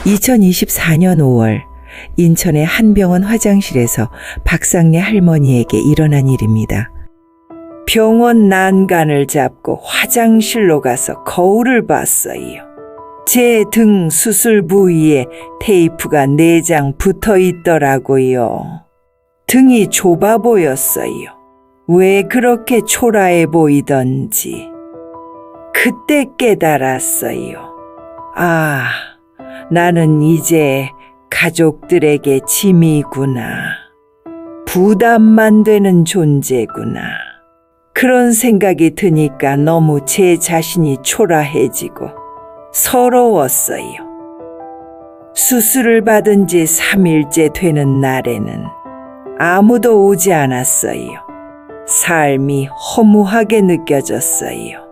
2024년 5월 인천의 한 병원 화장실에서 박상래 할머니에게 일어난 일입니다. 병원 난간을 잡고 화장실로 가서 거울을 봤어요. 제 등 수술 부위에 테이프가 4장 붙어 있더라고요. 등이 좁아 보였어요. 왜 그렇게 초라해 보이던지. 그때 깨달았어요. 아, 나는 이제 가족들에게 짐이구나. 부담만 되는 존재구나. 그런 생각이 드니까 너무 제 자신이 초라해지고 서러웠어요. 수술을 받은 지 3일째 되는 날에는 아무도 오지 않았어요. 삶이 허무하게 느껴졌어요.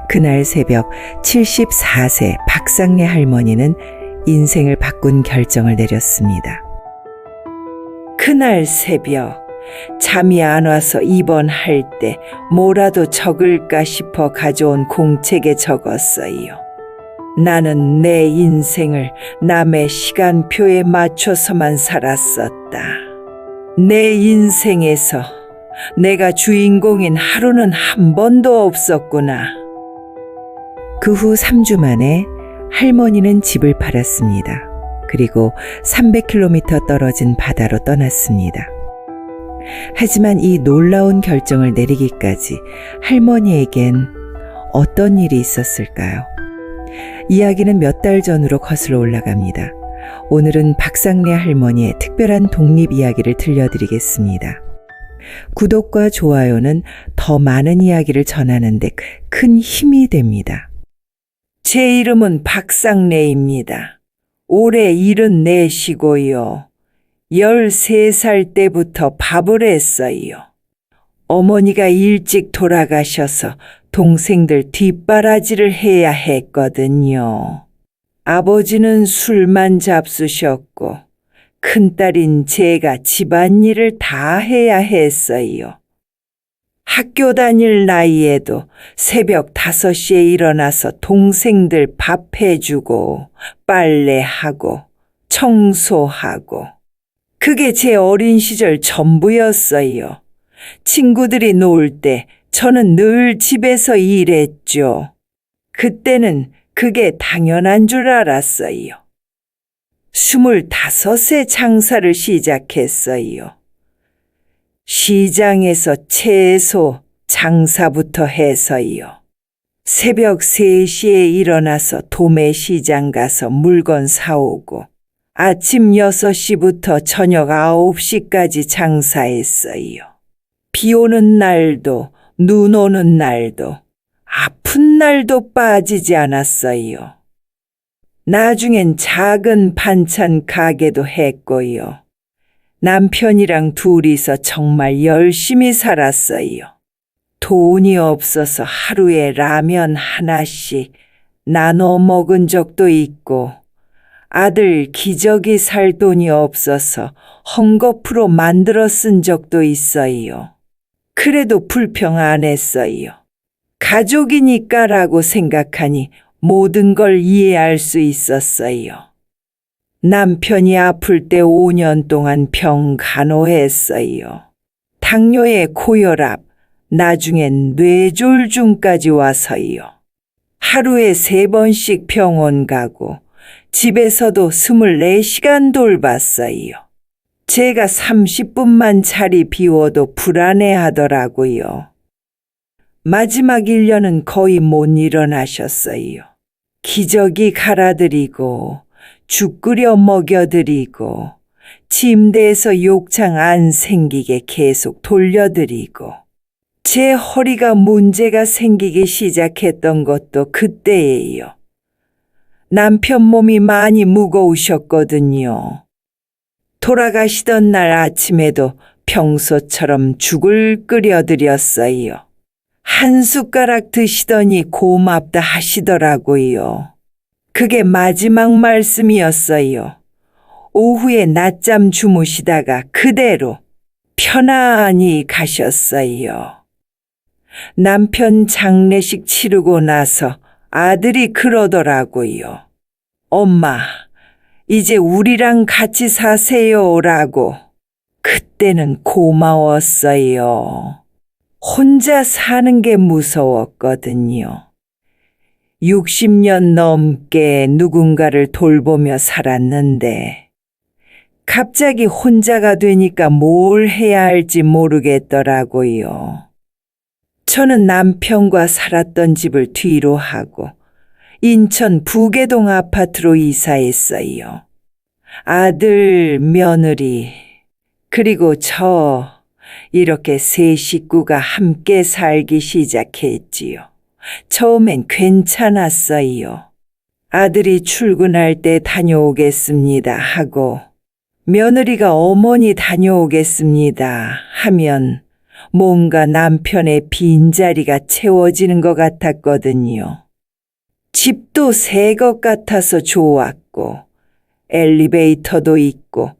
그날 새벽 74세 박상래 할머니는 인생을 바꾼 결정을 내렸습니다. 그날 새벽 잠이 안 와서 입원할 때 뭐라도 적을까 싶어 가져온 공책에 적었어요. 나는 내 인생을 남의 시간표에 맞춰서만 살았었다. 내 인생에서 내가 주인공인 하루는 한 번도 없었구나. 그 후 3주 만에 할머니는 집을 팔았습니다. 그리고 300km 떨어진 바다로 떠났습니다. 하지만 이 놀라운 결정을 내리기까지 할머니에겐 어떤 일이 있었을까요? 이야기는 몇 달 전으로 거슬러 올라갑니다. 오늘은 박상래 할머니의 특별한 독립 이야기를 들려드리겠습니다. 구독과 좋아요는 더 많은 이야기를 전하는 데 큰 힘이 됩니다. 제 이름은 박상래입니다. 올해 74시고요. 13살 때부터 밥을 했어요. 어머니가 일찍 돌아가셔서 동생들 뒷바라지를 해야 했거든요. 아버지는 술만 잡수셨고 큰딸인 제가 집안일을 다 해야 했어요. 학교 다닐 나이에도 새벽 5시에 일어나서 동생들 밥 해주고 빨래하고 청소하고 그게 제 어린 시절 전부였어요. 친구들이 놀 때 저는 늘 집에서 일했죠. 그때는 그게 당연한 줄 알았어요. 25세 장사를 시작했어요. 시장에서 채소 장사부터 해서요. 새벽 3시에 일어나서 도매시장 가서 물건 사오고 아침 6시부터 저녁 9시까지 장사했어요. 비 오는 날도 눈 오는 날도 아픈 날도 빠지지 않았어요. 나중엔 작은 반찬 가게도 했고요. 남편이랑 둘이서 정말 열심히 살았어요. 돈이 없어서 하루에 라면 하나씩 나눠 먹은 적도 있고 아들 기저귀 살 돈이 없어서 헝겊으로 만들어 쓴 적도 있어요. 그래도 불평 안 했어요. 가족이니까라고 생각하니 모든 걸 이해할 수 있었어요. 남편이 아플 때 5년 동안 병 간호했어요. 당뇨에 고혈압, 나중엔 뇌졸중까지 와서요. 하루에 3번씩 병원 가고 집에서도 24시간 돌봤어요. 제가 30분만 자리 비워도 불안해하더라고요. 마지막 1년은 거의 못 일어나셨어요. 기저귀 갈아드리고 죽 끓여 먹여드리고 침대에서 욕창 안 생기게 계속 돌려드리고 제 허리가 문제가 생기기 시작했던 것도 그때예요. 남편 몸이 많이 무거우셨거든요. 돌아가시던 날 아침에도 평소처럼 죽을 끓여드렸어요. 한 숟가락 드시더니 고맙다 하시더라고요. 그게 마지막 말씀이었어요. 오후에 낮잠 주무시다가 그대로 편안히 가셨어요. 남편 장례식 치르고 나서 아들이 그러더라고요. 엄마, 이제 우리랑 같이 사세요라고. 그때는 고마웠어요. 혼자 사는 게 무서웠거든요. 60년 넘게 누군가를 돌보며 살았는데 갑자기 혼자가 되니까 뭘 해야 할지 모르겠더라고요. 저는 남편과 살았던 집을 뒤로 하고 인천 부계동 아파트로 이사했어요. 아들, 며느리, 그리고 저 이렇게 세 식구가 함께 살기 시작했지요. 처음엔 괜찮았어요. 아들이 출근할 때 다녀오겠습니다 하고 며느리가 어머니 다녀오겠습니다 하면 뭔가 남편의 빈자리가 채워지는 것 같았거든요. 집도 새 것 같아서 좋았고 엘리베이터도 있고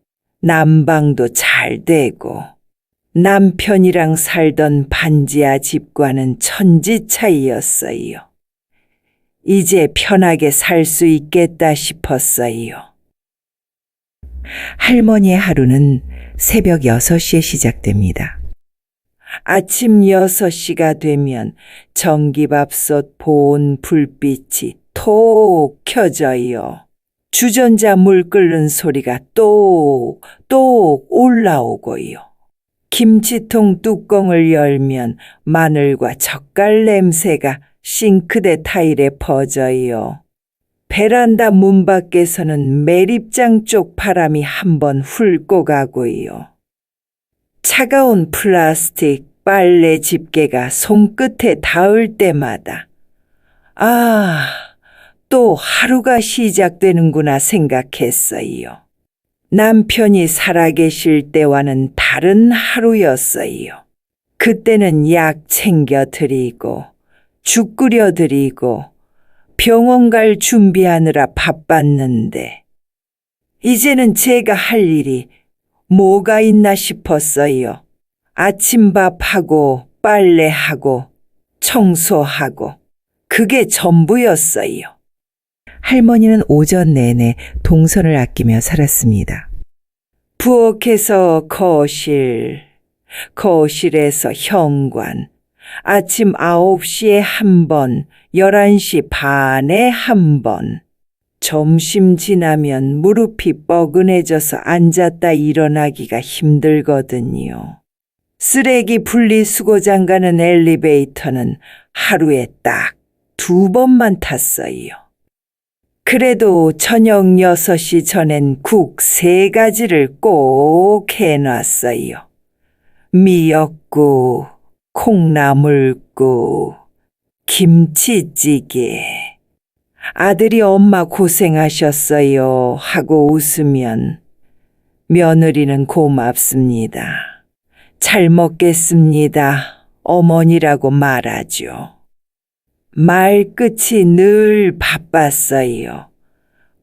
난방도 잘 되고 남편이랑 살던 반지하 집과는 천지 차이였어요. 이제 편하게 살 수 있겠다 싶었어요. 할머니의 하루는 새벽 6시에 시작됩니다. 아침 6시가 되면 전기밥솥 보온 불빛이 톡 켜져요. 주전자 물 끓는 소리가 똑똑 올라오고요. 김치통 뚜껑을 열면 마늘과 젓갈 냄새가 싱크대 타일에 퍼져요. 베란다 문 밖에서는 매립장 쪽 바람이 한번 훑고 가고요. 차가운 플라스틱 빨래 집게가 손끝에 닿을 때마다 또 하루가 시작되는구나 생각했어요. 남편이 살아계실 때와는 다른 하루였어요. 그때는 약 챙겨드리고 죽 끓여드리고 병원 갈 준비하느라 바빴는데 이제는 제가 할 일이 뭐가 있나 싶었어요. 아침밥하고 빨래하고 청소하고 그게 전부였어요. 할머니는 오전 내내 동선을 아끼며 살았습니다. 부엌에서 거실, 거실에서 현관, 아침 9시에 한 번, 11시 반에 한 번. 점심 지나면 무릎이 뻐근해져서 앉았다 일어나기가 힘들거든요. 쓰레기 분리수거장 가는 엘리베이터는 하루에 딱 2번만 탔어요. 그래도 저녁 6시 전엔 국 3가지를 꼭 해놨어요. 미역국, 콩나물국, 김치찌개. 아들이 엄마 고생하셨어요 하고 웃으면 며느리는 고맙습니다. 잘 먹겠습니다. 어머니라고 말하죠. 말끝이 늘 바빴어요.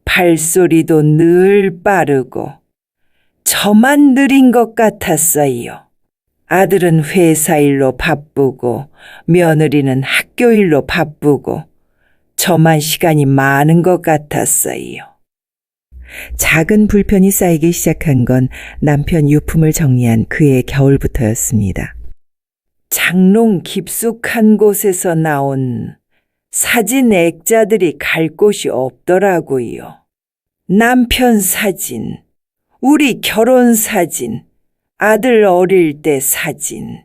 발소리도 늘 빠르고 저만 느린 것 같았어요. 아들은 회사 일로 바쁘고 며느리는 학교 일로 바쁘고 저만 시간이 많은 것 같았어요. 작은 불편이 쌓이기 시작한 건 남편 유품을 정리한 그해 겨울부터였습니다. 장롱 깊숙한 곳에서 나온 사진 액자들이 갈 곳이 없더라고요. 남편 사진, 우리 결혼 사진, 아들 어릴 때 사진.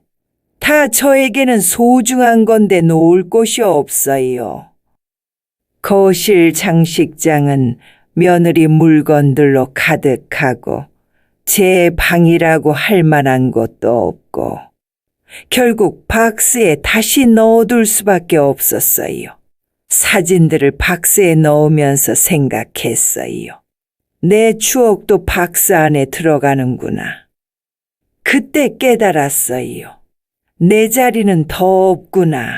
다 저에게는 소중한 건데 놓을 곳이 없어요. 거실 장식장은 며느리 물건들로 가득하고 제 방이라고 할 만한 것도 없고 결국 박스에 다시 넣어둘 수밖에 없었어요. 사진들을 박스에 넣으면서 생각했어요. 내 추억도 박스 안에 들어가는구나. 그때 깨달았어요. 내 자리는 더 없구나.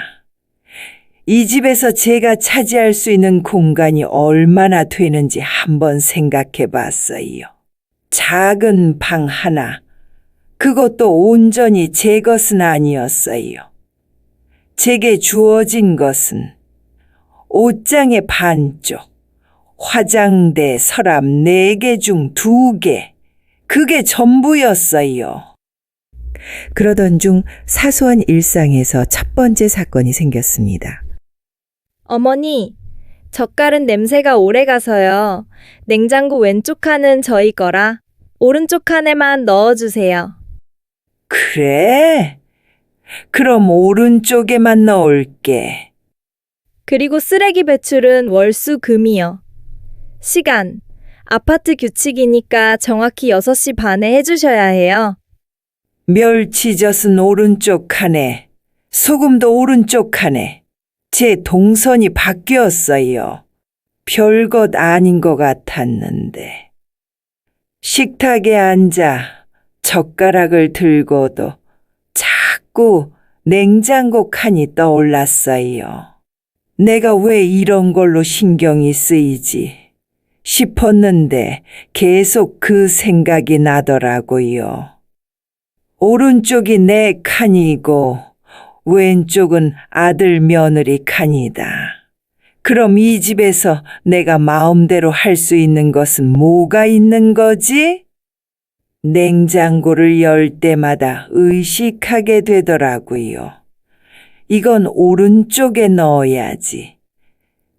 이 집에서 제가 차지할 수 있는 공간이 얼마나 되는지 한번 생각해 봤어요. 작은 방 하나, 그것도 온전히 제 것은 아니었어요. 제게 주어진 것은 옷장의 반쪽, 화장대, 서랍 4개 중 2개. 그게 전부였어요. 그러던 중 사소한 일상에서 첫 번째 사건이 생겼습니다. 어머니, 젓갈은 냄새가 오래 가서요. 냉장고 왼쪽 칸은 저희 거라 오른쪽 칸에만 넣어주세요. 그래? 그럼 오른쪽에만 넣을게. 그리고 쓰레기 배출은 월수 금이요. 시간, 아파트 규칙이니까 정확히 6시 반에 해주셔야 해요. 멸치젓은 오른쪽 칸에, 소금도 오른쪽 칸에. 제 동선이 바뀌었어요. 별것 아닌 것 같았는데. 식탁에 앉아 젓가락을 들고도 자꾸 냉장고 칸이 떠올랐어요. 내가 왜 이런 걸로 신경이 쓰이지 싶었는데 계속 그 생각이 나더라고요. 오른쪽이 내 칸이고 왼쪽은 아들 며느리 칸이다. 그럼 이 집에서 내가 마음대로 할 수 있는 것은 뭐가 있는 거지? 냉장고를 열 때마다 의식하게 되더라고요. 이건 오른쪽에 넣어야지.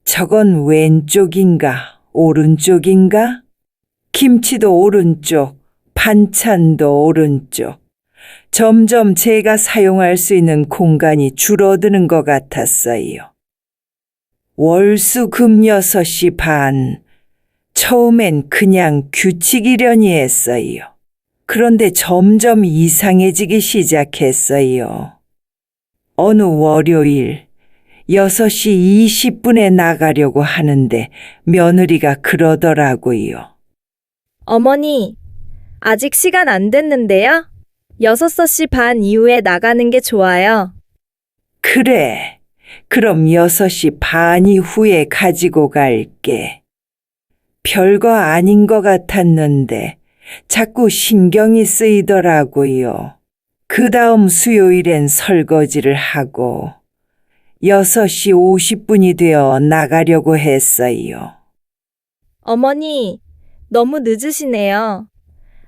저건 왼쪽인가, 오른쪽인가? 김치도 오른쪽, 반찬도 오른쪽. 점점 제가 사용할 수 있는 공간이 줄어드는 것 같았어요. 월수금 6시 반. 처음엔 그냥 규칙이려니 했어요. 그런데 점점 이상해지기 시작했어요. 어느 월요일 6시 20분에 나가려고 하는데 며느리가 그러더라고요. 어머니, 아직 시간 안 됐는데요? 6시 반 이후에 나가는 게 좋아요. 그래. 그럼 6시 반 이후에 가지고 갈게. 별거 아닌 것 같았는데 자꾸 신경이 쓰이더라고요. 그 다음 수요일엔 설거지를 하고 6시 50분이 되어 나가려고 했어요. 어머니, 너무 늦으시네요.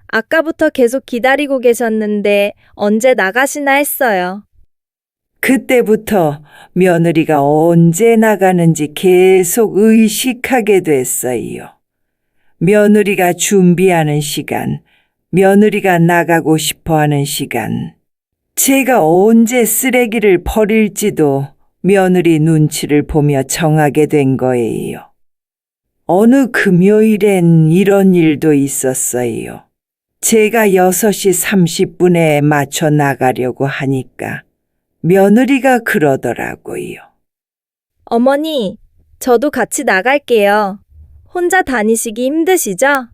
아까부터 계속 기다리고 계셨는데 언제 나가시나 했어요. 그때부터 며느리가 언제 나가는지 계속 의식하게 됐어요. 며느리가 준비하는 시간, 며느리가 나가고 싶어 하는 시간, 제가 언제 쓰레기를 버릴지도 며느리 눈치를 보며 정하게 된 거예요. 어느 금요일엔 이런 일도 있었어요. 제가 6시 30분에 맞춰 나가려고 하니까 며느리가 그러더라고요. 어머니, 저도 같이 나갈게요. 혼자 다니시기 힘드시죠?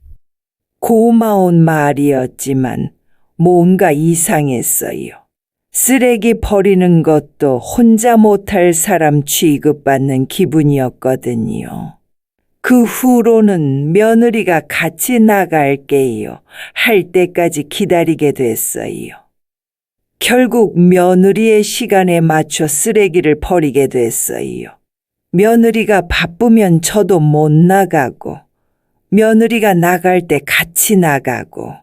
고마운 말이었지만 뭔가 이상했어요. 쓰레기 버리는 것도 혼자 못할 사람 취급받는 기분이었거든요. 그 후로는 며느리가 같이 나갈게요 할 때까지 기다리게 됐어요. 결국 며느리의 시간에 맞춰 쓰레기를 버리게 됐어요. 며느리가 바쁘면 저도 못 나가고, 며느리가 나갈 때 같이 나가고,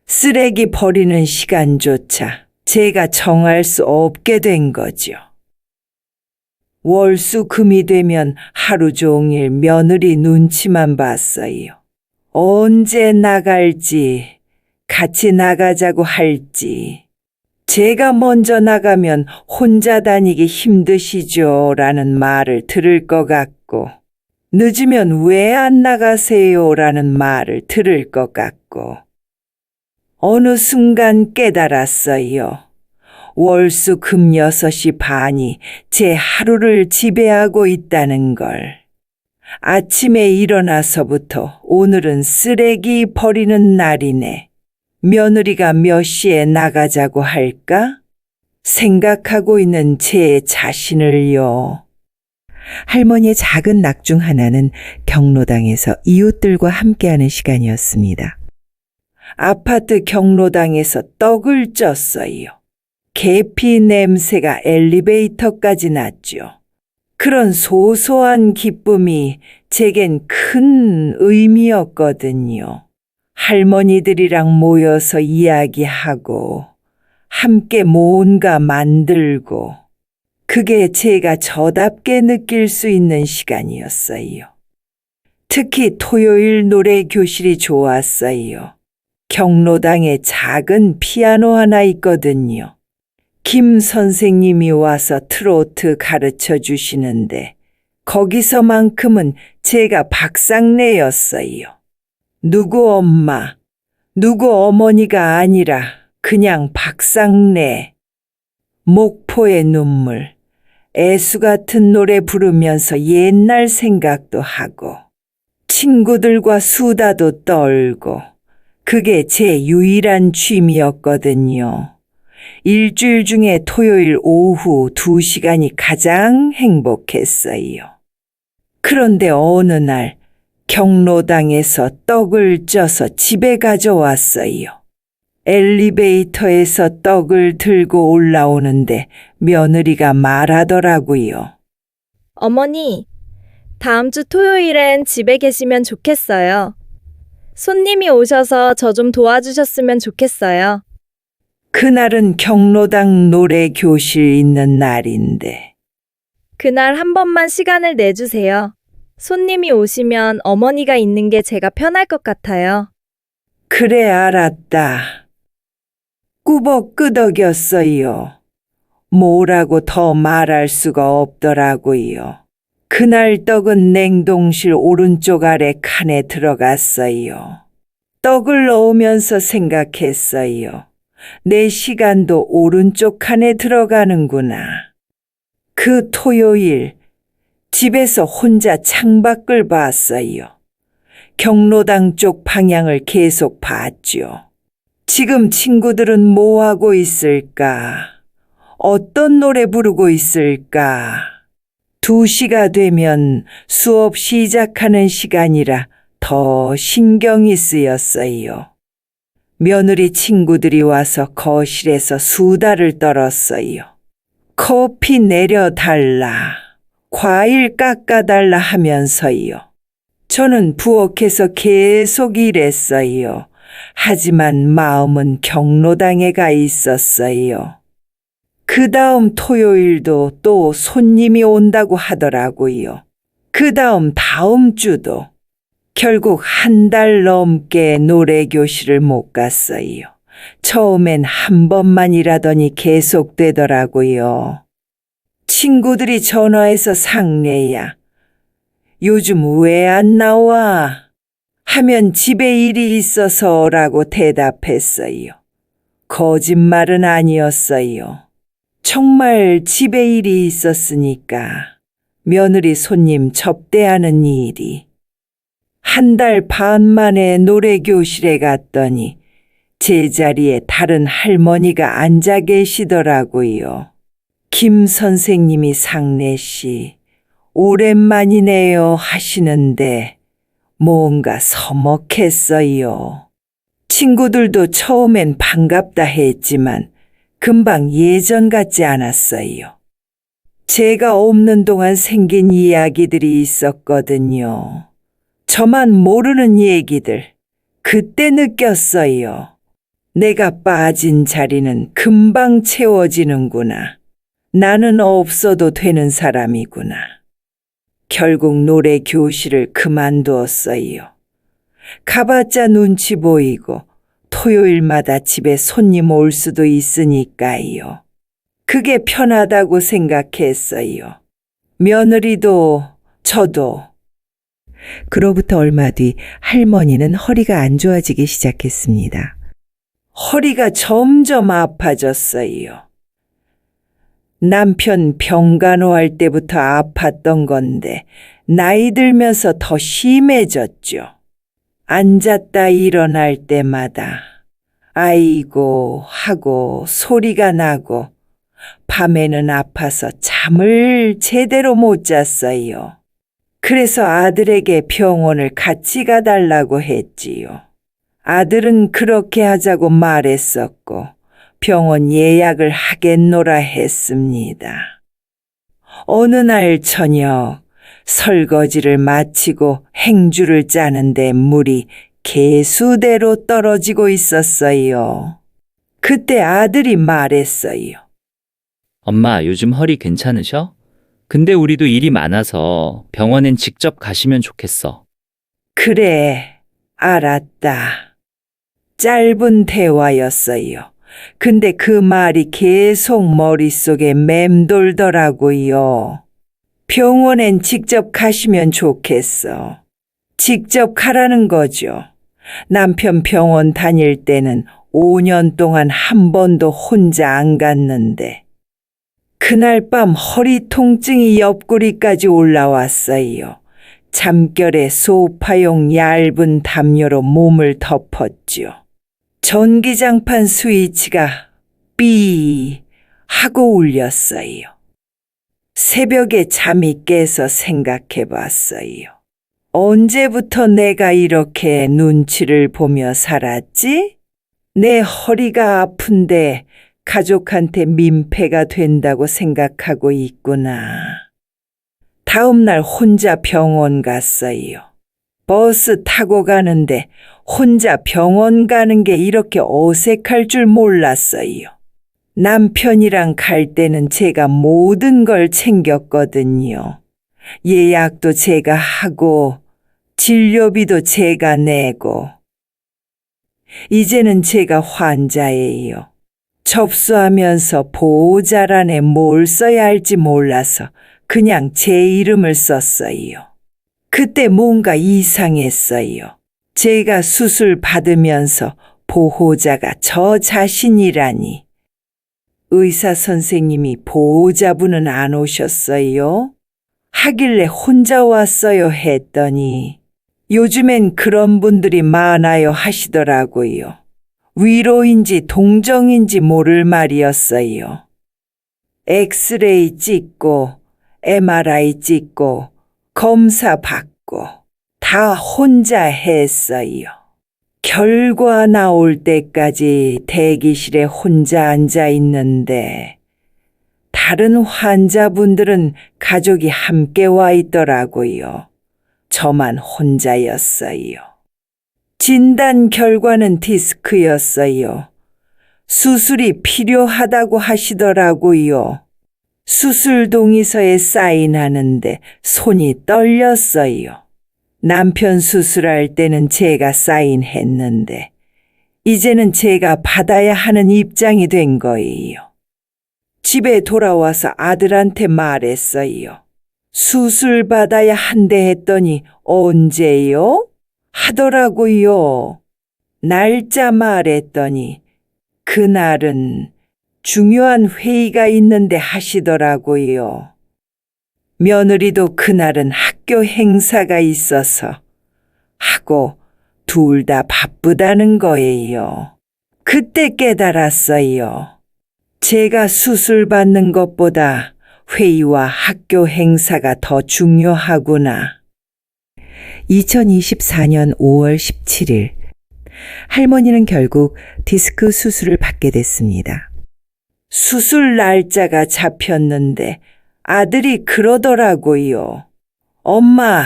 쓰레기 버리는 시간조차 제가 정할 수 없게 된 거죠. 월수금이 되면 하루 종일 며느리 눈치만 봤어요. 언제 나갈지, 같이 나가자고 할지, 제가 먼저 나가면 혼자 다니기 힘드시죠? 라는 말을 들을 것 같고, 늦으면 왜 안 나가세요? 라는 말을 들을 것 같고, 어느 순간 깨달았어요. 월수금 6시 반이 제 하루를 지배하고 있다는 걸. 아침에 일어나서부터 오늘은 쓰레기 버리는 날이네. 며느리가 몇 시에 나가자고 할까? 생각하고 있는 제 자신을요. 할머니의 작은 낙 중 하나는 경로당에서 이웃들과 함께하는 시간이었습니다. 아파트 경로당에서 떡을 쪘어요. 계피 냄새가 엘리베이터까지 났죠. 그런 소소한 기쁨이 제겐 큰 의미였거든요. 할머니들이랑 모여서 이야기하고 함께 뭔가 만들고 그게 제가 저답게 느낄 수 있는 시간이었어요. 특히 토요일 노래 교실이 좋았어요. 경로당에 작은 피아노 하나 있거든요. 김 선생님이 와서 트로트 가르쳐 주시는데 거기서만큼은 제가 박상래였어요. 누구 엄마, 누구 어머니가 아니라 그냥 박상래. 목포의 눈물, 애수 같은 노래 부르면서 옛날 생각도 하고 친구들과 수다도 떨고 그게 제 유일한 취미였거든요. 일주일 중에 토요일 오후 2시간이 가장 행복했어요. 그런데 어느 날 경로당에서 떡을 쪄서 집에 가져왔어요. 엘리베이터에서 떡을 들고 올라오는데 며느리가 말하더라고요. 어머니, 다음 주 토요일엔 집에 계시면 좋겠어요. 손님이 오셔서 저 좀 도와주셨으면 좋겠어요. 그날은 경로당 노래 교실 있는 날인데 그날 한 번만 시간을 내주세요. 손님이 오시면 어머니가 있는 게 제가 편할 것 같아요. 그래 알았다. 꾸벅 끄덕였어요. 뭐라고 더 말할 수가 없더라고요. 그날 떡은 냉동실 오른쪽 아래 칸에 들어갔어요. 떡을 넣으면서 생각했어요. 내 시간도 오른쪽 칸에 들어가는구나. 그 토요일 집에서 혼자 창밖을 봤어요. 경로당 쪽 방향을 계속 봤죠. 지금 친구들은 뭐 하고 있을까? 어떤 노래 부르고 있을까? 2시가 되면 수업 시작하는 시간이라 더 신경이 쓰였어요. 며느리 친구들이 와서 거실에서 수다를 떨었어요. 커피 내려달라, 과일 깎아달라 하면서요. 저는 부엌에서 계속 일했어요. 하지만 마음은 경로당에 가 있었어요. 그 다음 토요일도 또 손님이 온다고 하더라고요. 그 다음 주도. 결국 1달 넘게 노래 교실을 못 갔어요. 처음엔 한 번만이라더니 계속되더라고요. 친구들이 전화해서 상래야, 요즘 왜 안 나와? 하면 집에 일이 있어서라고 대답했어요. 거짓말은 아니었어요. 정말 집에 일이 있었으니까 며느리 손님 접대하는 일이. 1달 반 만에 노래 교실에 갔더니 제자리에 다른 할머니가 앉아 계시더라고요. 김 선생님이 상래 씨, 오랜만이네요 하시는데 뭔가 서먹했어요. 친구들도 처음엔 반갑다 했지만 금방 예전 같지 않았어요. 제가 없는 동안 생긴 이야기들이 있었거든요. 저만 모르는 얘기들. 그때 느꼈어요. 내가 빠진 자리는 금방 채워지는구나. 나는 없어도 되는 사람이구나. 결국 노래 교실을 그만두었어요. 가봤자 눈치 보이고 토요일마다 집에 손님 올 수도 있으니까요. 그게 편하다고 생각했어요. 며느리도 저도. 그로부터 얼마 뒤 할머니는 허리가 안 좋아지기 시작했습니다. 허리가 점점 아파졌어요. 남편 병간호할 때부터 아팠던 건데 나이 들면서 더 심해졌죠. 앉았다 일어날 때마다 아이고 하고 소리가 나고 밤에는 아파서 잠을 제대로 못 잤어요. 그래서 아들에게 병원을 같이 가달라고 했지요. 아들은 그렇게 하자고 말했었고 병원 예약을 하겠노라 했습니다. 어느 날 저녁 설거지를 마치고 행주를 짜는데 물이 개수대로 떨어지고 있었어요. 그때 아들이 말했어요. 엄마, 요즘 허리 괜찮으셔? 근데 우리도 일이 많아서 병원엔 직접 가시면 좋겠어. 그래, 알았다. 짧은 대화였어요. 근데 그 말이 계속 머릿속에 맴돌더라고요. 병원엔 직접 가시면 좋겠어. 직접 가라는 거죠. 남편 병원 다닐 때는 5년 동안 한 번도 혼자 안 갔는데 그날 밤 허리 통증이 옆구리까지 올라왔어요. 잠결에 소파용 얇은 담요로 몸을 덮었죠. 전기장판 스위치가 삐 하고 울렸어요. 새벽에 잠이 깨서 생각해 봤어요. 언제부터 내가 이렇게 눈치를 보며 살았지? 내 허리가 아픈데 가족한테 민폐가 된다고 생각하고 있구나. 다음 날 혼자 병원 갔어요. 버스 타고 가는데 혼자 병원 가는 게 이렇게 어색할 줄 몰랐어요. 남편이랑 갈 때는 제가 모든 걸 챙겼거든요. 예약도 제가 하고 진료비도 제가 내고. 이제는 제가 환자예요. 접수하면서 보호자란에 뭘 써야 할지 몰라서 그냥 제 이름을 썼어요. 그때 뭔가 이상했어요. 제가 수술 받으면서 보호자가 저 자신이라니. 의사 선생님이 보호자분은 안 오셨어요? 하길래 혼자 왔어요 했더니 요즘엔 그런 분들이 많아요 하시더라고요. 위로인지 동정인지 모를 말이었어요. 엑스레이 찍고 MRI 찍고 검사 받고 다 혼자 했어요. 결과 나올 때까지 대기실에 혼자 앉아 있는데 다른 환자분들은 가족이 함께 와 있더라고요. 저만 혼자였어요. 진단 결과는 디스크였어요. 수술이 필요하다고 하시더라고요. 수술 동의서에 사인하는데 손이 떨렸어요. 남편 수술할 때는 제가 사인했는데 이제는 제가 받아야 하는 입장이 된 거예요. 집에 돌아와서 아들한테 말했어요. 수술 받아야 한대 했더니 언제요? 하더라고요. 날짜 말했더니 그날은 중요한 회의가 있는데 하시더라고요. 며느리도 그날은 학교 행사가 있어서 하고 둘 다 바쁘다는 거예요. 그때 깨달았어요. 제가 수술 받는 것보다 회의와 학교 행사가 더 중요하구나. 2024년 5월 17일, 할머니는 결국 디스크 수술을 받게 됐습니다. 수술 날짜가 잡혔는데 아들이 그러더라고요. 엄마,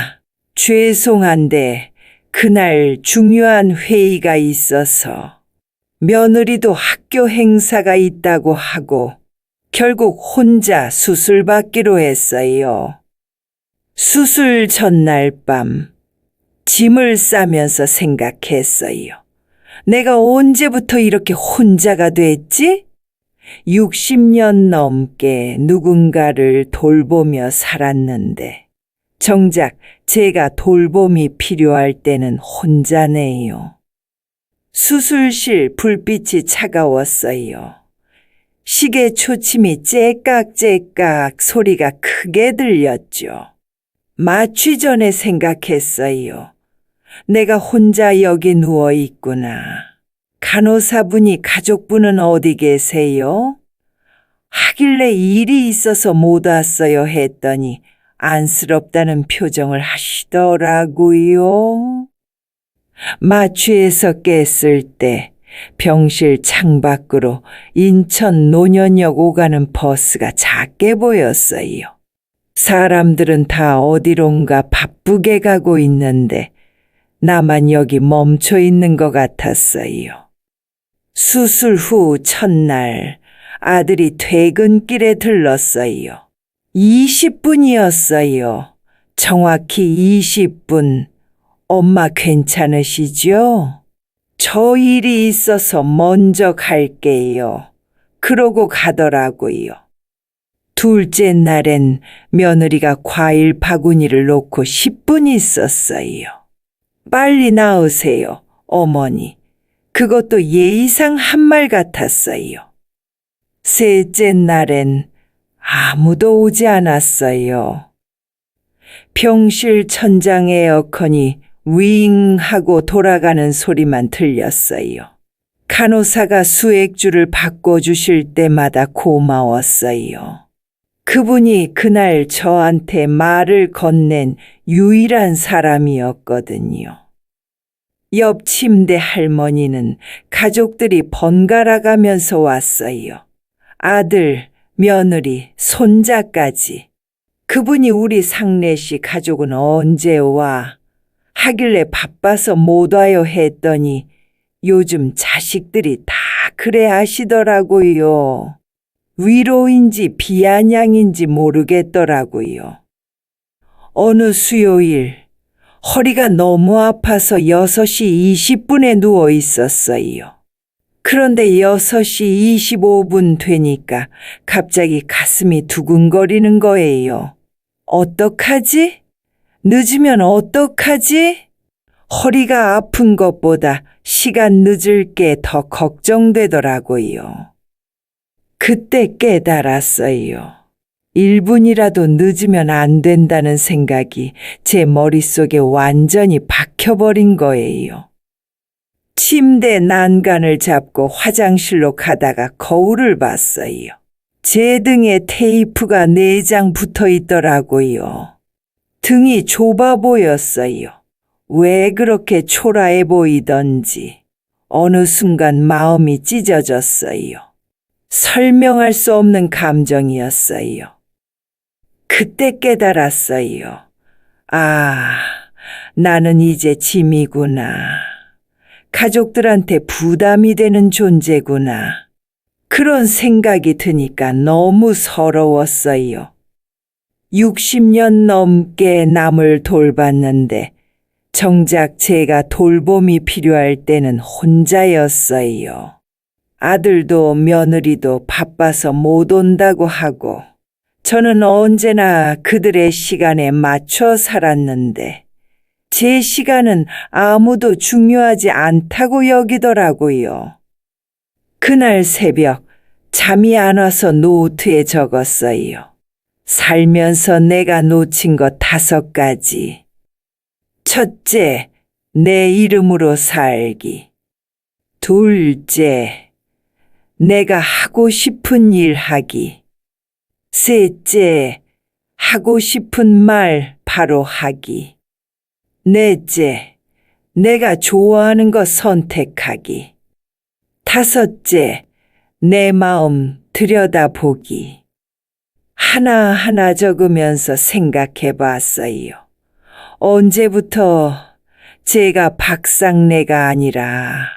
죄송한데 그날 중요한 회의가 있어서 며느리도 학교 행사가 있다고 하고 결국 혼자 수술 받기로 했어요. 수술 전날 밤 짐을 싸면서 생각했어요. 내가 언제부터 이렇게 혼자가 됐지? 60년 넘게 누군가를 돌보며 살았는데 정작 제가 돌봄이 필요할 때는 혼자네요. 수술실 불빛이 차가웠어요. 시계 초침이 째깍째깍 소리가 크게 들렸죠. 마취 전에 생각했어요. 내가 혼자 여기 누워 있구나. 간호사분이 가족분은 어디 계세요? 하길래 일이 있어서 못 왔어요 했더니 안쓰럽다는 표정을 하시더라고요. 마취에서 깼을 때 병실 창밖으로 인천 노년역 오가는 버스가 작게 보였어요. 사람들은 다 어디론가 바쁘게 가고 있는데 나만 여기 멈춰 있는 것 같았어요. 수술 후 첫날 아들이 퇴근길에 들렀어요. 20분이었어요. 정확히 20분. 엄마 괜찮으시죠? 저 일이 있어서 먼저 갈게요. 그러고 가더라고요. 둘째 날엔 며느리가 과일 바구니를 놓고 10분 있었어요. 빨리 나으세요, 어머니. 그것도 예의상 한 말 같았어요. 셋째 날엔 아무도 오지 않았어요. 병실 천장 에어컨이 윙 하고 돌아가는 소리만 들렸어요. 간호사가 수액줄을 바꿔주실 때마다 고마웠어요. 그분이 그날 저한테 말을 건넨 유일한 사람이었거든요. 옆 침대 할머니는 가족들이 번갈아 가면서 왔어요. 아들, 며느리, 손자까지. 그분이 우리 상래씨 가족은 언제 와? 하길래 바빠서 못 와요 했더니 요즘 자식들이 다 그래 하시더라고요. 위로인지 비아냥인지 모르겠더라고요. 어느 수요일 허리가 너무 아파서 6시 20분에 누워 있었어요. 그런데 6시 25분 되니까 갑자기 가슴이 두근거리는 거예요. 어떡하지? 늦으면 어떡하지? 허리가 아픈 것보다 시간 늦을 게 더 걱정되더라고요. 그때 깨달았어요. 1분이라도 늦으면 안 된다는 생각이 제 머릿속에 완전히 박혀버린 거예요. 침대 난간을 잡고 화장실로 가다가 거울을 봤어요. 제 등에 테이프가 4장 붙어 있더라고요. 등이 좁아 보였어요. 왜 그렇게 초라해 보이던지 어느 순간 마음이 찢어졌어요. 설명할 수 없는 감정이었어요. 그때 깨달았어요. 아, 나는 이제 짐이구나. 가족들한테 부담이 되는 존재구나. 그런 생각이 드니까 너무 서러웠어요. 60년 넘게 남을 돌봤는데 정작 제가 돌봄이 필요할 때는 혼자였어요. 아들도 며느리도 바빠서 못 온다고 하고 저는 언제나 그들의 시간에 맞춰 살았는데 제 시간은 아무도 중요하지 않다고 여기더라고요. 그날 새벽 잠이 안 와서 노트에 적었어요. 살면서 내가 놓친 것 5가지. 첫째, 내 이름으로 살기. 둘째, 내가 하고 싶은 일 하기. 셋째, 하고 싶은 말 바로 하기. 넷째, 내가 좋아하는 것 선택하기. 다섯째, 내 마음 들여다보기. 하나하나 적으면서 생각해 봤어요. 언제부터 제가 박상래가 아니라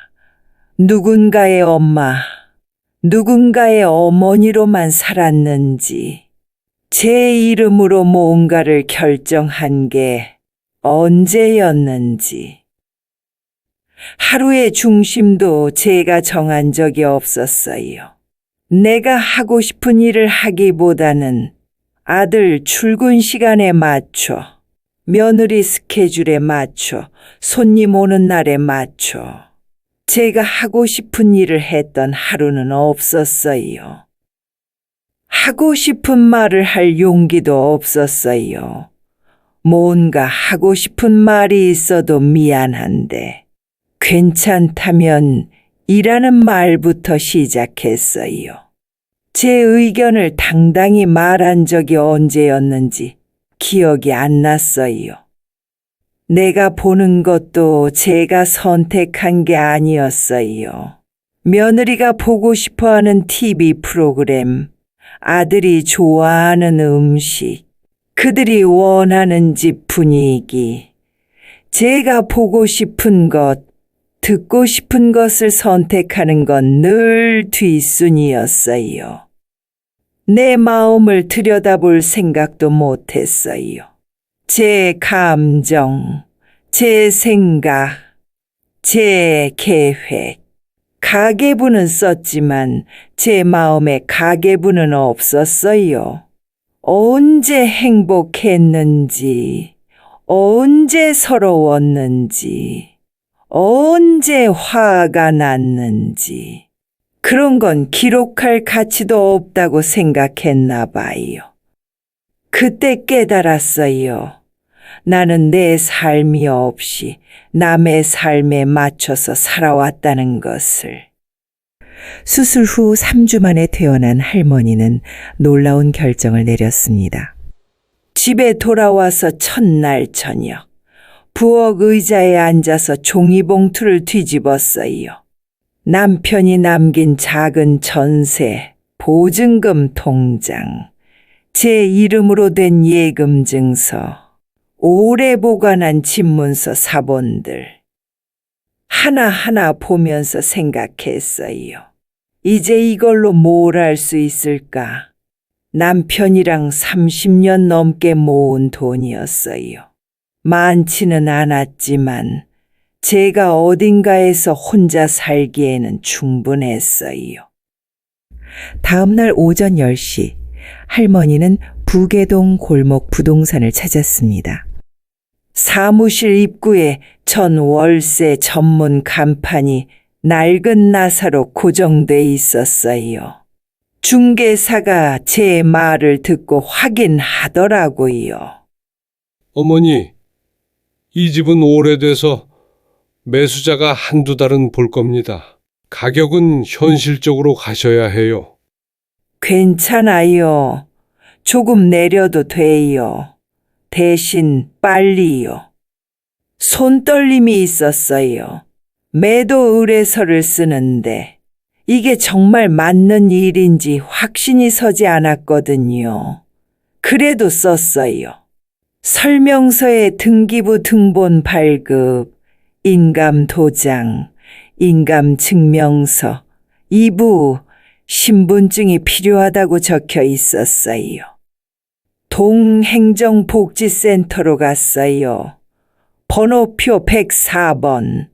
누군가의 엄마, 누군가의 어머니로만 살았는지, 제 이름으로 뭔가를 결정한 게 언제였는지. 하루의 중심도 제가 정한 적이 없었어요. 내가 하고 싶은 일을 하기보다는 아들 출근 시간에 맞춰, 며느리 스케줄에 맞춰, 손님 오는 날에 맞춰 제가 하고 싶은 일을 했던 하루는 없었어요. 하고 싶은 말을 할 용기도 없었어요. 뭔가 하고 싶은 말이 있어도 미안한데 괜찮다면 이라는 말부터 시작했어요. 제 의견을 당당히 말한 적이 언제였는지 기억이 안 났어요. 내가 보는 것도 제가 선택한 게 아니었어요. 며느리가 보고 싶어하는 TV 프로그램, 아들이 좋아하는 음식, 그들이 원하는 집 분위기, 제가 보고 싶은 것, 듣고 싶은 것을 선택하는 건 늘 뒷순이었어요. 내 마음을 들여다볼 생각도 못했어요. 제 감정, 제 생각, 제 계획. 가계부는 썼지만 제 마음에 가계부는 없었어요. 언제 행복했는지, 언제 서러웠는지, 언제 화가 났는지, 그런 건 기록할 가치도 없다고 생각했나 봐요. 그때 깨달았어요. 나는 내 삶이 없이 남의 삶에 맞춰서 살아왔다는 것을. 수술 후 3주 만에 퇴원한 할머니는 놀라운 결정을 내렸습니다. 집에 돌아와서 첫날 저녁, 부엌 의자에 앉아서 종이봉투를 뒤집었어요. 남편이 남긴 작은 전세, 보증금 통장, 제 이름으로 된 예금 증서, 오래 보관한 집문서 사본들. 하나하나 보면서 생각했어요. 이제 이걸로 뭘 할 수 있을까? 남편이랑 30년 넘게 모은 돈이었어요. 많지는 않았지만 제가 어딘가에서 혼자 살기에는 충분했어요. 다음 날 오전 10시, 할머니는 부계동 골목 부동산을 찾았습니다. 사무실 입구에 전 월세 전문 간판이 낡은 나사로 고정돼 있었어요. 중개사가 제 말을 듣고 확인하더라고요. 어머니, 이 집은 오래돼서 매수자가 한두 달은 볼 겁니다. 가격은 현실적으로 가셔야 해요. 괜찮아요. 조금 내려도 돼요. 대신 빨리요. 손떨림이 있었어요. 매도 의뢰서를 쓰는데 이게 정말 맞는 일인지 확신이 서지 않았거든요. 그래도 썼어요. 설명서에 등기부 등본 발급, 인감 도장, 인감 증명서, 이부 신분증이 필요하다고 적혀 있었어요. 동행정복지센터로 갔어요. 번호표 104번.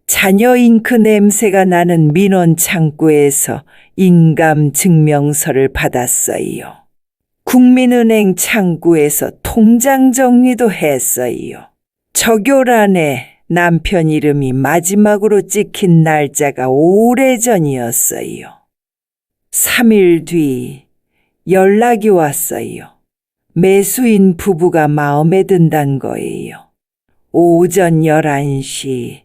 자녀 잉크 냄새가 나는 민원 창구에서 인감 증명서를 받았어요. 국민은행 창구에서 통장 정리도 했어요. 적요란에 남편 이름이 마지막으로 찍힌 날짜가 오래전이었어요. 3일 뒤 연락이 왔어요. 매수인 부부가 마음에 든다는 거예요. 오전 11시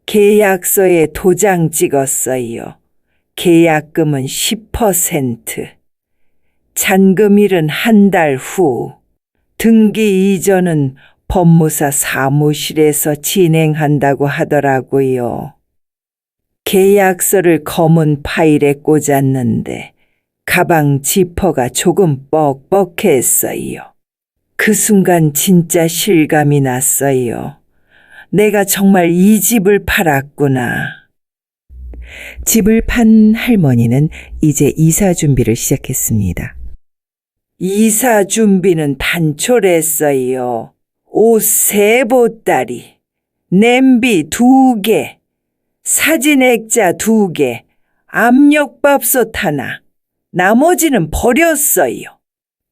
계약서에 도장 찍었어요. 계약금은 10%. 잔금일은 한 달 후. 등기 이전은 법무사 사무실에서 진행한다고 하더라고요. 계약서를 검은 파일에 꽂았는데 가방 지퍼가 조금 뻑뻑했어요. 그 순간 진짜 실감이 났어요. 내가 정말 이 집을 팔았구나. 집을 판 할머니는 이제 이사 준비를 시작했습니다. 이사 준비는 단촐했어요. 옷 3보따리, 냄비 2개, 사진 액자 2개, 압력밥솥 하나, 나머지는 버렸어요.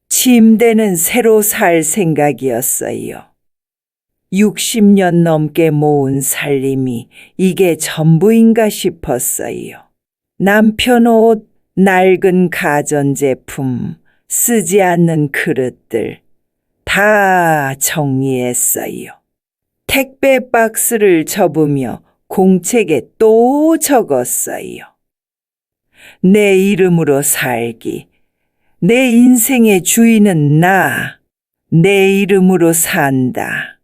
침대는 새로 살 생각이었어요. 60년 넘게 모은 살림이 이게 전부인가 싶었어요. 남편 옷, 낡은 가전제품, 쓰지 않는 그릇들 다 정리했어요. 택배 박스를 접으며 공책에 또 적었어요. 내 이름으로 살기. 내 인생의 주인은 나. 내 이름으로 산다.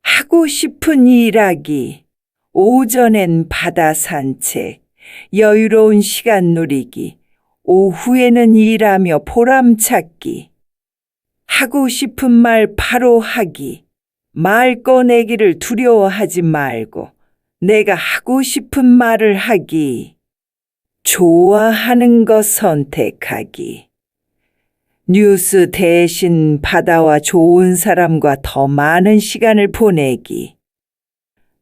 하고 싶은 일하기. 오전엔 바다 산책. 여유로운 시간 누리기. 오후에는 일하며 보람 찾기. 하고 싶은 말 바로 하기. 말 꺼내기를 두려워하지 말고 내가 하고 싶은 말을 하기. 좋아하는 것 선택하기. 뉴스 대신 바다와 좋은 사람과 더 많은 시간을 보내기.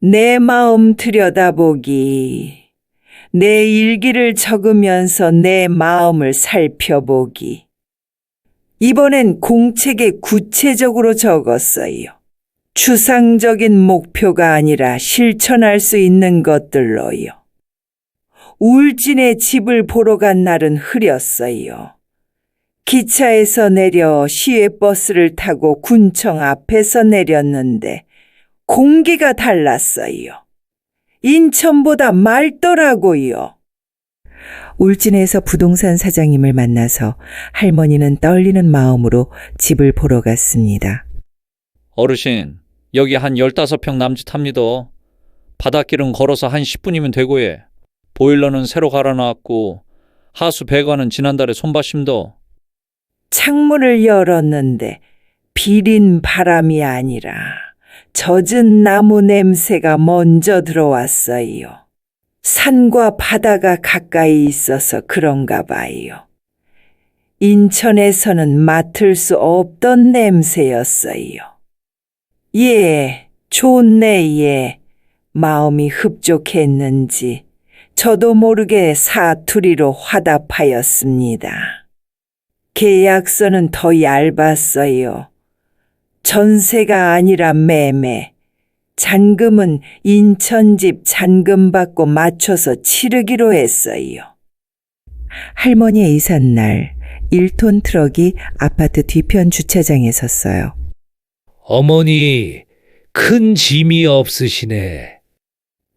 내 마음 들여다보기. 내 일기를 적으면서 내 마음을 살펴보기. 이번엔 공책에 구체적으로 적었어요. 추상적인 목표가 아니라 실천할 수 있는 것들로요. 울진에 집을 보러 간 날은 흐렸어요. 기차에서 내려 시외버스를 타고 군청 앞에서 내렸는데 공기가 달랐어요. 인천보다 맑더라고요. 울진에서 부동산 사장님을 만나서 할머니는 떨리는 마음으로 집을 보러 갔습니다. 어르신, 여기 한 15평 남짓합니다. 바닷길은 걸어서 한 10분이면 되고 해. 보일러는 새로 갈아놨고 하수 배관은 지난달에 손봐심도. 창문을 열었는데 비린 바람이 아니라 젖은 나무 냄새가 먼저 들어왔어요. 산과 바다가 가까이 있어서 그런가 봐요. 인천에서는 맡을 수 없던 냄새였어요. 예, 좋네, 예. 마음이 흡족했는지 저도 모르게 사투리로 화답하였습니다. 계약서는 더 얇았어요. 전세가 아니라 매매. 잔금은 인천집 잔금 받고 맞춰서 치르기로 했어요. 할머니의 이삿날 1톤 트럭이 아파트 뒤편 주차장에 섰어요. 어머니, 큰 짐이 없으시네.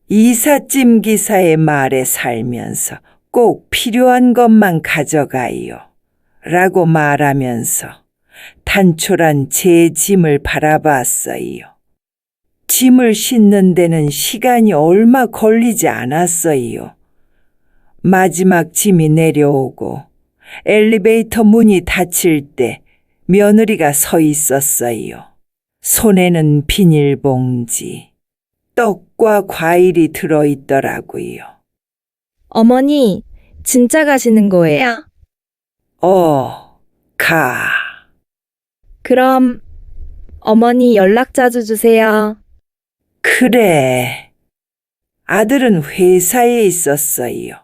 이삿짐 기사의 말에 살면서 꼭 필요한 것만 가져가요. 라고 말하면서 단촐한 제 짐을 바라봤어요. 짐을 싣는 데는 시간이 얼마 걸리지 않았어요. 마지막 짐이 내려오고 엘리베이터 문이 닫힐 때 며느리가 서 있었어요. 손에는 비닐봉지, 떡과 과일이 들어있더라고요. 어머니, 진짜 가시는 거예요? 가. 그럼 어머니 연락 자주 주세요. 그래. 아들은 회사에 있었어요.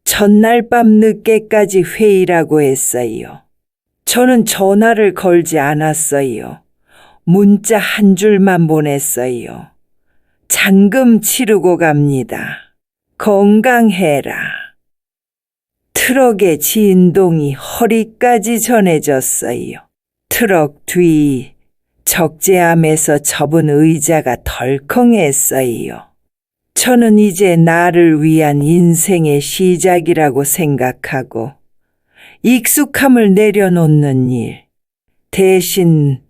전날 밤 늦게까지 회의라고 했어요. 저는 전화를 걸지 않았어요. 문자 한 줄만 보냈어요. 잔금 치르고 갑니다. 건강해라. 트럭의 진동이 허리까지 전해졌어요. 트럭 뒤 적재함에서 접은 의자가 덜컹했어요. 저는 이제 나를 위한 인생의 시작이라고 생각하고 익숙함을 내려놓는 일, 대신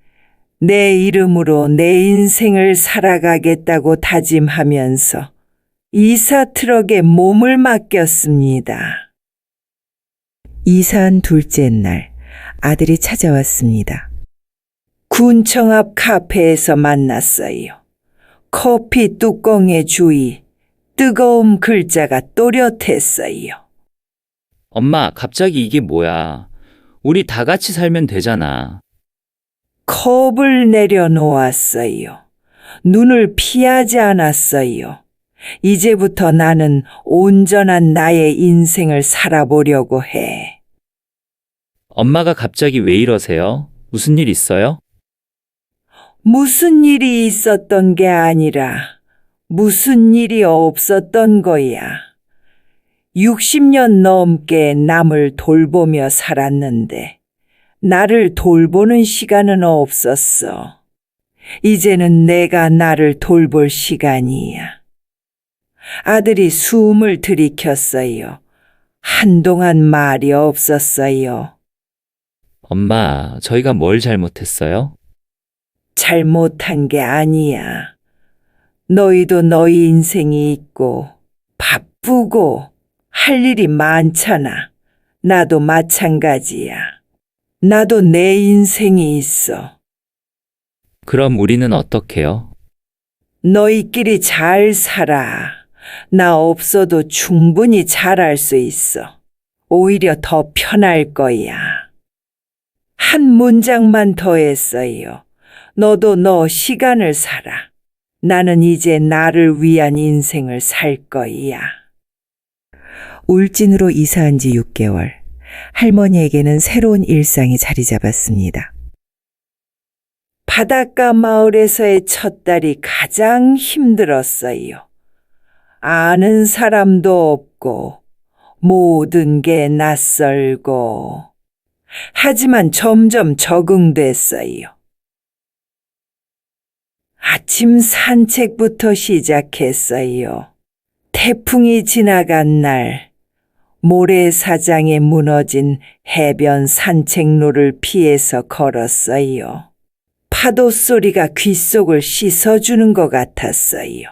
내 이름으로 내 인생을 살아가겠다고 다짐하면서 이사 트럭에 몸을 맡겼습니다. 이사한 둘째 날 아들이 찾아왔습니다. 군청 앞 카페에서 만났어요. 커피 뚜껑의 주위, 뜨거움 글자가 또렷했어요. 엄마, 갑자기 이게 뭐야? 우리 다 같이 살면 되잖아. 컵을 내려놓았어요. 눈을 피하지 않았어요. 이제부터 나는 온전한 나의 인생을 살아보려고 해. 엄마가 갑자기 왜 이러세요? 무슨 일 있어요? 무슨 일이 있었던 게 아니라 무슨 일이 없었던 거야. 60년 넘게 남을 돌보며 살았는데 나를 돌보는 시간은 없었어. 이제는 내가 나를 돌볼 시간이야. 아들이 숨을 들이켰어요. 한동안 말이 없었어요. 엄마, 저희가 뭘 잘못했어요? 잘못한 게 아니야. 너희도 너희 인생이 있고 바쁘고 할 일이 많잖아. 나도 마찬가지야. 나도 내 인생이 있어. 그럼 우리는 어떡해요? 너희끼리 잘 살아. 나 없어도 충분히 잘할 수 있어. 오히려 더 편할 거야. 한 문장만 더 했어요. 너도 너 시간을 살아. 나는 이제 나를 위한 인생을 살 거야. 울진으로 이사한 지 6개월. 할머니에게는 새로운 일상이 자리 잡았습니다. 바닷가 마을에서의 첫 달이 가장 힘들었어요. 아는 사람도 없고 모든 게 낯설고 하지만 점점 적응됐어요. 아침 산책부터 시작했어요. 태풍이 지나간 날 모래사장에 무너진 해변 산책로를 피해서 걸었어요. 파도 소리가 귓속을 씻어주는 것 같았어요.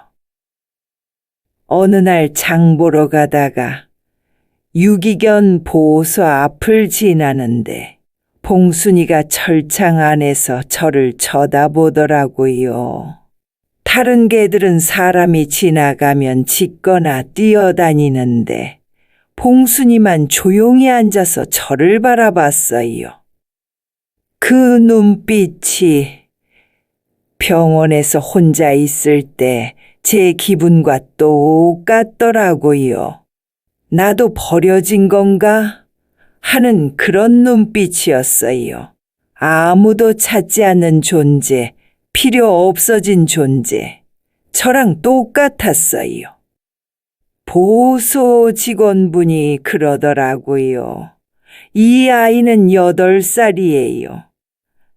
어느 날 장 보러 가다가 유기견 보호소 앞을 지나는데 봉순이가 철창 안에서 저를 쳐다보더라고요. 다른 개들은 사람이 지나가면 짖거나 뛰어다니는데 봉순이만 조용히 앉아서 저를 바라봤어요. 그 눈빛이 병원에서 혼자 있을 때 제 기분과 똑같더라고요. 나도 버려진 건가? 하는 그런 눈빛이었어요. 아무도 찾지 않는 존재, 필요 없어진 존재. 저랑 똑같았어요. 보호소 직원분이 그러더라고요. 이 아이는 8살이에요.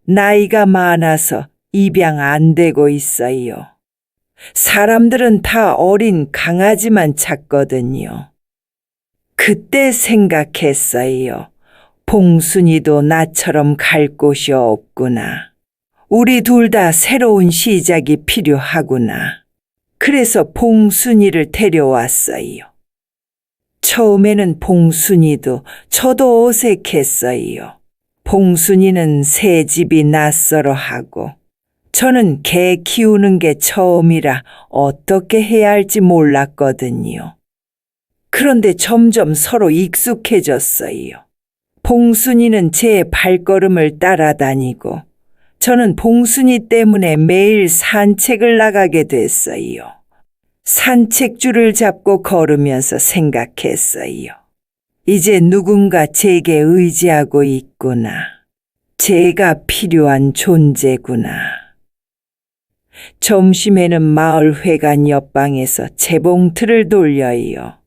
나이가 많아서 입양 안 되고 있어요. 사람들은 다 어린 강아지만 찾거든요. 그때 생각했어요. 봉순이도 나처럼 갈 곳이 없구나. 우리 둘 다 새로운 시작이 필요하구나. 그래서 봉순이를 데려왔어요. 처음에는 봉순이도 저도 어색했어요. 봉순이는 새 집이 낯설어하고 저는 개 키우는 게 처음이라 어떻게 해야 할지 몰랐거든요. 그런데 점점 서로 익숙해졌어요. 봉순이는 제 발걸음을 따라다니고 저는 봉순이 때문에 매일 산책을 나가게 됐어요. 산책줄을 잡고 걸으면서 생각했어요. 이제 누군가 제게 의지하고 있구나. 제가 필요한 존재구나. 점심에는 마을회관 옆방에서 재봉틀을 돌려요.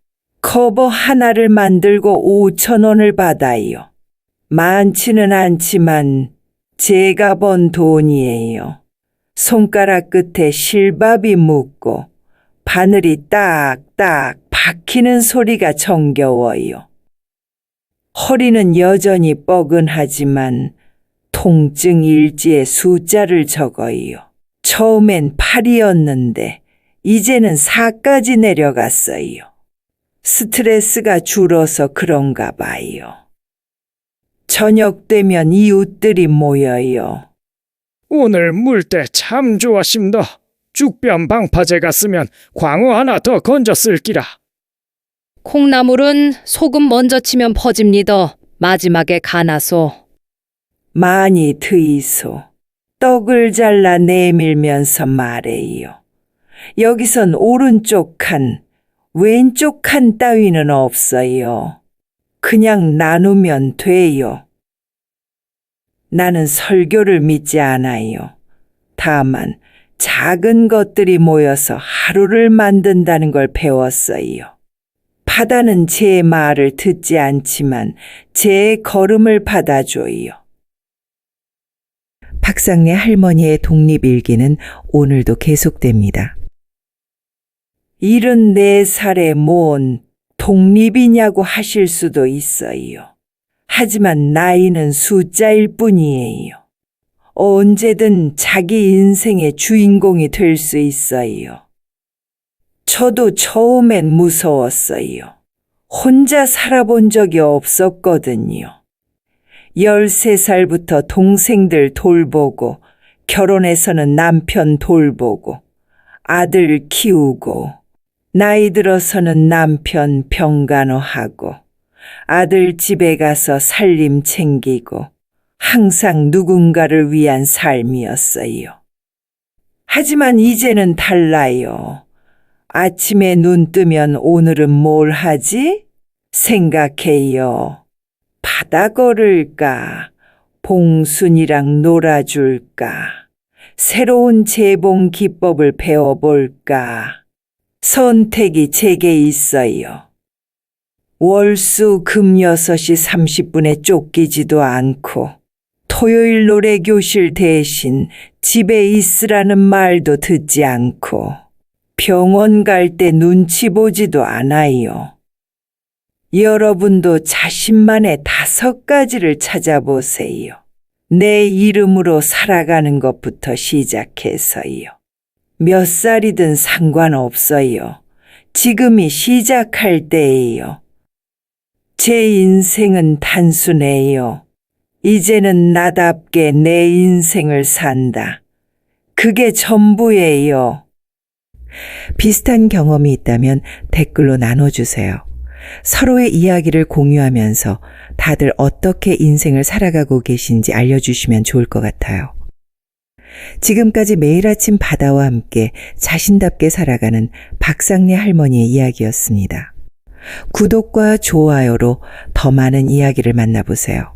커버 하나를 만들고 5,000원을 받아요. 많지는 않지만 제가 번 돈이에요. 손가락 끝에 실밥이 묻고 바늘이 딱딱 박히는 소리가 정겨워요. 허리는 여전히 뻐근하지만 통증 일지에 숫자를 적어요. 처음엔 8이었는데 이제는 4까지 내려갔어요. 스트레스가 줄어서 그런가 봐요. 저녁 되면 이웃들이 모여요. 오늘 물때 참 좋았습니다. 죽변 방파제 갔으면 광어 하나 더 건져 쓸기라. 콩나물은 소금 먼저 치면 퍼집니다. 마지막에 가나소. 많이 드이소. 떡을 잘라 내밀면서 말해요. 여기선 오른쪽 칸, 왼쪽 칸 따위는 없어요. 그냥 나누면 돼요. 나는 설교를 믿지 않아요. 다만 작은 것들이 모여서 하루를 만든다는 걸 배웠어요. 바다는 제 말을 듣지 않지만 제 걸음을 받아줘요. 박상래 할머니의 독립일기는 오늘도 계속됩니다. 74살에 뭔 독립이냐고 하실 수도 있어요. 하지만 나이는 숫자일 뿐이에요. 언제든 자기 인생의 주인공이 될 수 있어요. 저도 처음엔 무서웠어요. 혼자 살아본 적이 없었거든요. 13살부터 동생들 돌보고 결혼해서는 남편 돌보고 아들 키우고 나이 들어서는 남편 병간호하고 아들 집에 가서 살림 챙기고 항상 누군가를 위한 삶이었어요. 하지만 이제는 달라요. 아침에 눈 뜨면 오늘은 뭘 하지? 생각해요. 바다 걸을까? 봉순이랑 놀아줄까? 새로운 재봉 기법을 배워볼까? 선택이 제게 있어요. 월수 금 6시 30분에 쫓기지도 않고 토요일 노래교실 대신 집에 있으라는 말도 듣지 않고 병원 갈 때 눈치 보지도 않아요. 여러분도 자신만의 5가지를 찾아보세요. 내 이름으로 살아가는 것부터 시작해서요. 몇 살이든 상관없어요. 지금이 시작할 때예요. 제 인생은 단순해요. 이제는 나답게 내 인생을 산다. 그게 전부예요. 비슷한 경험이 있다면 댓글로 나눠주세요. 서로의 이야기를 공유하면서 다들 어떻게 인생을 살아가고 계신지 알려주시면 좋을 것 같아요. 지금까지 매일 아침 바다와 함께 자신답게 살아가는 박상래 할머니의 이야기였습니다. 구독과 좋아요로 더 많은 이야기를 만나보세요.